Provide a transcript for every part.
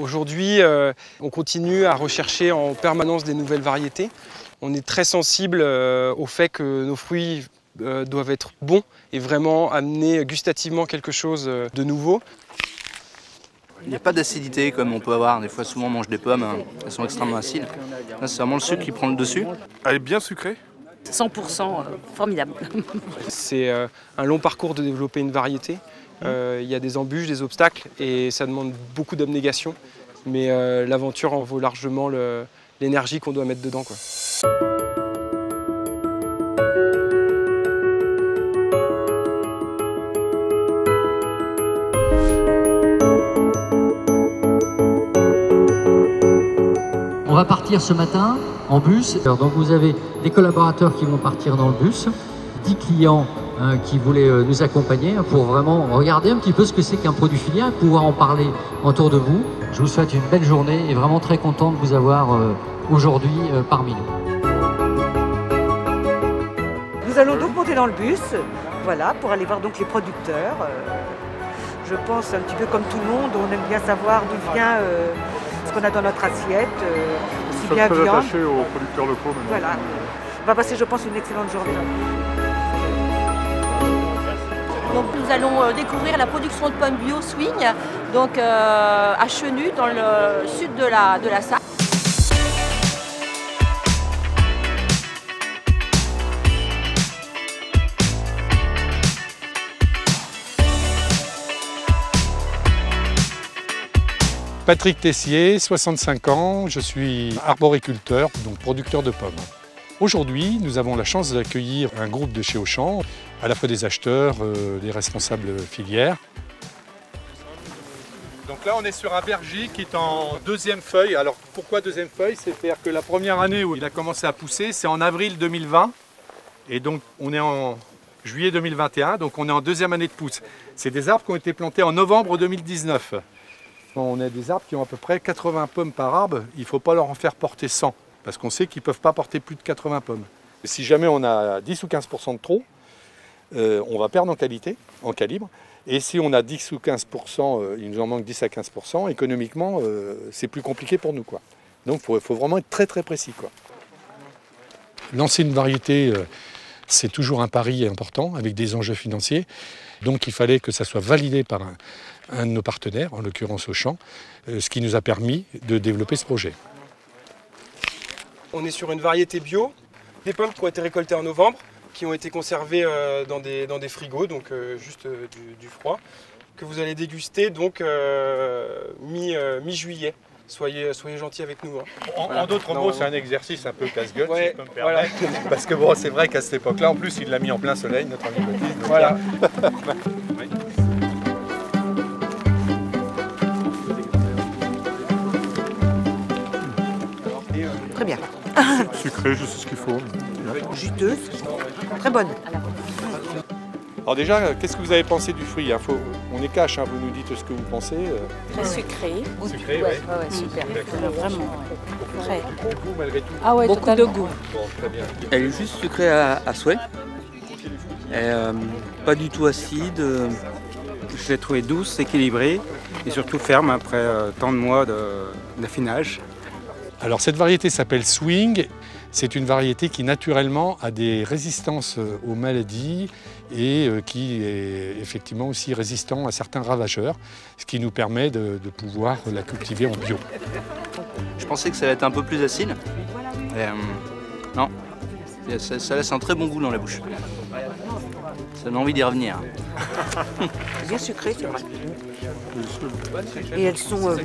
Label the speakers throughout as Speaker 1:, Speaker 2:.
Speaker 1: Aujourd'hui, on continue à rechercher en permanence des nouvelles variétés. On est très sensible au fait que nos fruits doivent être bons et vraiment amener gustativement quelque chose de nouveau.
Speaker 2: Il n'y a pas d'acidité comme on peut avoir. Des fois, souvent, on mange des pommes, elles sont extrêmement acides. Là, c'est vraiment le sucre qui prend le dessus.
Speaker 3: Elle est bien sucrée.
Speaker 4: 100% formidable.
Speaker 1: C'est un long parcours de développer une variété. Il y a des embûches, des obstacles et ça demande beaucoup d'abnégation. Mais l'aventure en vaut largement l'énergie qu'on doit mettre dedans, quoi.
Speaker 5: On va partir ce matin en bus. Alors, donc vous avez des collaborateurs qui vont partir dans le bus, 10 clients qui voulaient nous accompagner pour vraiment regarder un petit peu ce que c'est qu'un produit filière, pouvoir en parler autour de vous. Je vous souhaite une belle journée et vraiment très content de vous avoir aujourd'hui parmi nous.
Speaker 6: Nous allons donc monter dans le bus, voilà, pour aller voir donc les producteurs. Je pense un petit peu comme tout le monde, on aime bien savoir d'où vient ce qu'on a dans notre assiette, aussi bien
Speaker 3: Très
Speaker 6: viande.
Speaker 3: attaché aux producteurs locaux maintenant.
Speaker 6: Voilà, on va passer, je pense, une excellente journée.
Speaker 4: Donc nous allons découvrir la production de pommes bio Swing, donc à Chenu, dans le sud de la Sarthe.
Speaker 7: Patrick Tessier, 65 ans, je suis arboriculteur, donc producteur de pommes. Aujourd'hui, nous avons la chance d'accueillir un groupe de chez Auchan, à la fois des acheteurs, des responsables filières. Donc là, on est sur un verger qui est en deuxième feuille. Alors pourquoi deuxième feuille? C'est-à-dire que la première année où il a commencé à pousser, c'est en avril 2020. Et donc on est en juillet 2021, donc on est en deuxième année de pousse. C'est des arbres qui ont été plantés en novembre 2019. On a des arbres qui ont à peu près 80 pommes par arbre. Il ne faut pas leur en faire porter 100, parce qu'on sait qu'ils ne peuvent pas porter plus de 80 pommes. Si jamais on a 10 ou 15% de trop, on va perdre en qualité, en calibre. Et si on a 10 ou 15%, il nous en manque 10 à 15%, économiquement, c'est plus compliqué pour nous, quoi. Donc il faut vraiment être très très précis, quoi. Lancer une variété, c'est toujours un pari important, avec des enjeux financiers. Donc il fallait que ça soit validé par un de nos partenaires, en l'occurrence Auchan, ce qui nous a permis de développer ce projet.
Speaker 1: On est sur une variété bio, des pommes qui ont été récoltées en novembre, qui ont été conservées dans des frigos, donc juste du froid, que vous allez déguster donc mi-juillet. Soyez gentils avec nous. Hein.
Speaker 7: En d'autres mots, c'est un exercice un peu casse-gueule,
Speaker 1: ouais,
Speaker 7: si je peux me permettre. Voilà. Parce que bon, c'est vrai qu'à cette époque-là, en plus, il l'a mis en plein soleil, notre ami Baptiste.
Speaker 1: Voilà.
Speaker 7: Oui.
Speaker 6: Très bien.
Speaker 3: Sucré, je sais ce qu'il faut.
Speaker 6: Juteuse, très bonne.
Speaker 7: Alors déjà, qu'est-ce que vous avez pensé du fruit? On est cash, hein, vous nous dites ce que vous pensez.
Speaker 4: Très sucré.
Speaker 7: Sucré,
Speaker 4: ouais, super. Vraiment. Très.
Speaker 7: Du goût malgré tout.
Speaker 4: Ah ouais, beaucoup de goût.
Speaker 7: Bon, très bien.
Speaker 2: Elle est juste sucrée à souhait. Pas du tout acide.
Speaker 8: Je l'ai trouvée douce, équilibrée et surtout ferme après tant de mois d'affinage.
Speaker 7: Alors cette variété s'appelle Swing. C'est une variété qui naturellement a des résistances aux maladies et qui est effectivement aussi résistant à certains ravageurs, ce qui nous permet de pouvoir la cultiver en bio.
Speaker 2: Je pensais que ça allait être un peu plus acide. Non, ça laisse un très bon goût dans la bouche. Ça donne envie d'y revenir.
Speaker 6: Bien sucrée, c'est vrai. Et elles sont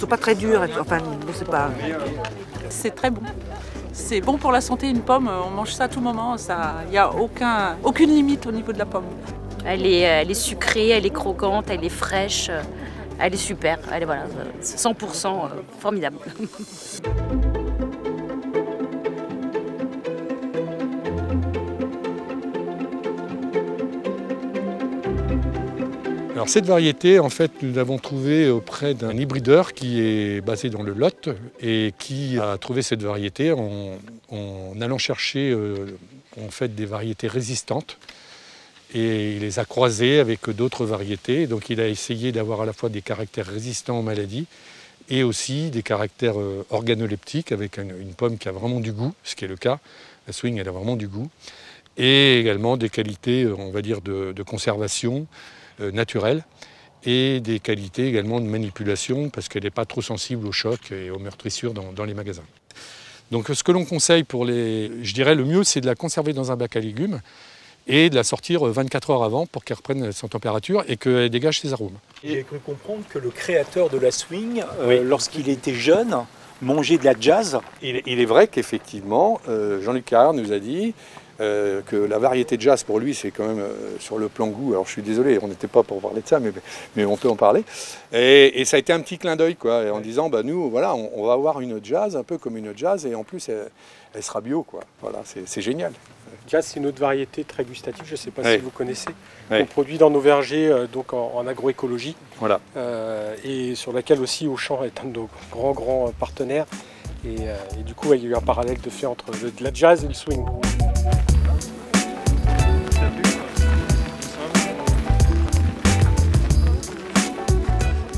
Speaker 6: pas très dures, enfin, je sais pas.
Speaker 9: C'est très bon. C'est bon pour la santé, une pomme, on mange ça à tout moment, il n'y a aucune limite au niveau de la pomme.
Speaker 4: Elle est sucrée, elle est croquante, elle est fraîche, elle est super, elle est voilà, 100% formidable.
Speaker 7: Alors cette variété, en fait, nous l'avons trouvée auprès d'un hybrideur qui est basé dans le Lot et qui a trouvé cette variété en allant chercher en fait, des variétés résistantes. Et il les a croisées avec d'autres variétés. Donc il a essayé d'avoir à la fois des caractères résistants aux maladies
Speaker 3: et aussi des caractères organoleptiques avec une pomme qui a vraiment du goût, ce qui est le cas. La Swing, elle a vraiment du goût. Et également des qualités, on va dire, de conservation naturelle et des qualités également de manipulation parce qu'elle n'est pas trop sensible aux chocs et aux meurtrissures dans les magasins. Donc ce que l'on conseille pour je dirais le mieux, c'est de la conserver dans un bac à légumes et de la sortir 24 heures avant pour qu'elle reprenne son température et qu'elle dégage ses arômes.
Speaker 10: J'ai cru comprendre que le créateur de la Swing, lorsqu'il était jeune, mangeait de la jazz.
Speaker 3: Il est vrai qu'effectivement, Jean-Luc Carrère nous a dit que la variété de jazz pour lui c'est quand même sur le plan goût, alors je suis désolé, on n'était pas pour parler de ça, mais on peut en parler, et ça a été un petit clin d'œil quoi, en disant bah nous voilà on va avoir une jazz un peu comme une jazz et en plus elle sera bio quoi, voilà c'est génial.
Speaker 11: Jazz, c'est une autre variété très gustative, je ne sais pas si vous connaissez, qu'on produit dans nos vergers donc en agroécologie,
Speaker 3: voilà.
Speaker 11: Et sur laquelle aussi Auchan est un de nos grands partenaires. Et du coup, il y a eu un parallèle de fait entre de la jazz et le swing.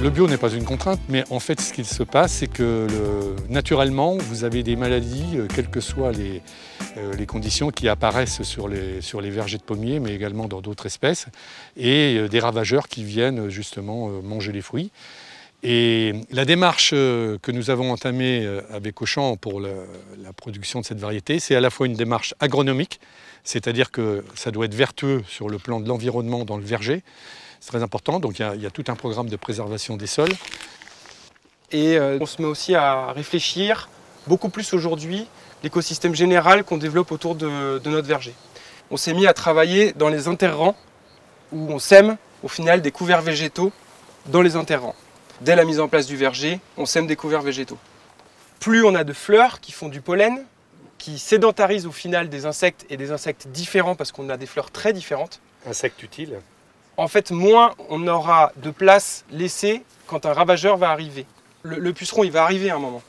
Speaker 3: Le bio n'est pas une contrainte, mais en fait ce qu'il se passe, c'est que naturellement, vous avez des maladies, quelles que soient les conditions qui apparaissent sur les vergers de pommiers, mais également dans d'autres espèces, et des ravageurs qui viennent justement manger les fruits. Et la démarche que nous avons entamée avec Auchan pour la production de cette variété, c'est à la fois une démarche agronomique, c'est-à-dire que ça doit être vertueux sur le plan de l'environnement dans le verger. C'est très important, donc il y a tout un programme de préservation des sols.
Speaker 1: Et on se met aussi à réfléchir beaucoup plus aujourd'hui l'écosystème général qu'on développe autour de notre verger. On s'est mis à travailler dans les interrangs où on sème au final des couverts végétaux dans les interrangs. Dès la mise en place du verger, on sème des couverts végétaux. Plus on a de fleurs qui font du pollen, qui sédentarisent au final des insectes et des insectes différents parce qu'on a des fleurs très différentes.
Speaker 11: Insectes utiles.
Speaker 1: En fait, moins on aura de place laissée quand un ravageur va arriver. Le puceron, il va arriver à un moment.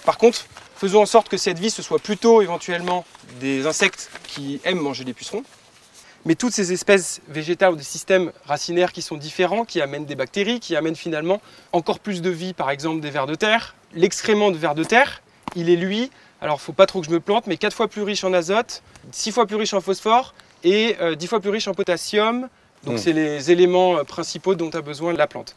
Speaker 1: Par contre, faisons en sorte que cette vie, ce soit plutôt éventuellement des insectes qui aiment manger les pucerons, mais toutes ces espèces végétales ou des systèmes racinaires qui sont différents, qui amènent des bactéries, qui amènent finalement encore plus de vie, par exemple des vers de terre. L'excrément de vers de terre, il est lui, alors il ne faut pas trop que je me plante, mais 4 fois plus riche en azote, 6 fois plus riche en phosphore et 10 fois plus riche en potassium. Donc c'est les éléments principaux dont a besoin la plante.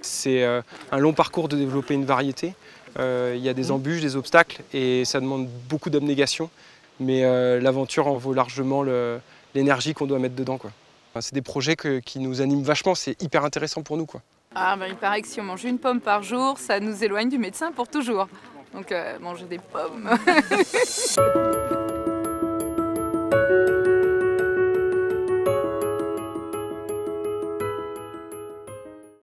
Speaker 1: C'est un long parcours de développer une variété. Il y a des embûches, des obstacles et ça demande beaucoup d'abnégation. Mais l'aventure en vaut largement l'énergie qu'on doit mettre dedans, quoi. C'est des projets qui nous animent vachement, c'est hyper intéressant pour nous, quoi.
Speaker 12: Ah, ben, il paraît que si on mange une pomme par jour, ça nous éloigne du médecin pour toujours. Donc manger des pommes.